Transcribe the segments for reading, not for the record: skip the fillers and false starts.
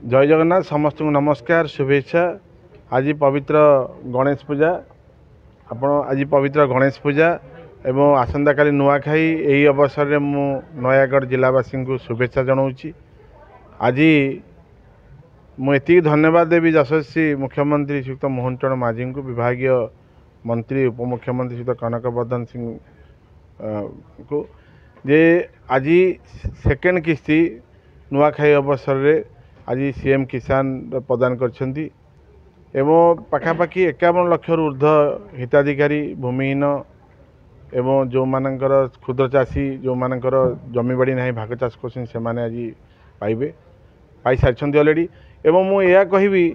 जय जगन्नाथ समस्त को नमस्कार शुभेच्छा। आज पवित्र गणेश पूजा आपण आज पवित्र गणेश पूजा एवं आसंता काली नुआखाई यही अवसर में मु नयागढ़ जिलावासी को शुभेच्छा जनाऊँगी। आज मुझे धन्यवाद देवी यशस्वी मुख्यमंत्री श्रीयुक्त मोहन चरण माझी को, विभागीय मंत्री उपमुख्यमंत्री श्रीयुक्त कनक वर्धन सिंह को जे आज सेकेंड किस्ती नुआखाई अवसर में आज सीएम किसान प्रदान करछंती एवं पाखापाखि 51 लाख ऊर्ध्व हिताधिकारी भूमिहीन एवं जो मानकर क्षुद्र चाषी जो मानकर जमी बाड़ी ना भाग चाष कर से आज पाइबे पाई सारी अलरेडी। एवं मु या कहबी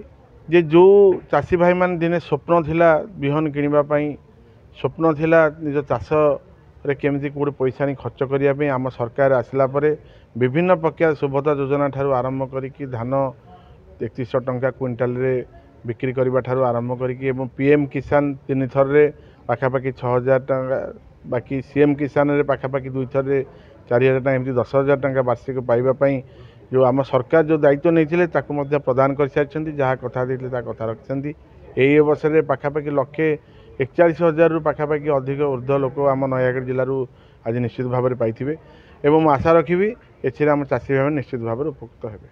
जे जो चाषी भाई मान दिने स्वप्न थिला बिहन किनिबा स्वप्न थिला निज चाष रे केमती कोड़े पैसा नहीं खर्च करने आम सरकार आसला परे विभिन्न प्रकार सुभद्रा योजना ठारू आरंभ करिकी धान 3100 टंका क्विंटाल रे बिक्री करबा ठारू आरंभ करिकी एवं पीएम किसान 3 थर रे पाखापाखि 6000 टंका बाकी सीएम किसान रे पाखापाखि 2 थर रे 4000 टंका एमती 10,000 टंका वार्षिक पाइबा पई जो आम सरकार जो दायित्व नहीं ताकू मध्य प्रदान कर सारी जहाँ कथा देते कथा रखिंट यही अवसर में पाखापाखि 141,000 रु पाखापाखि अधिक ऊर्ध्व लोक आम नयागढ़ जिलूर आज निश्चित भाव में पाइबे एवं आशा रखी एम चाषी भाई निश्चित भाव में उपकृत हेबे।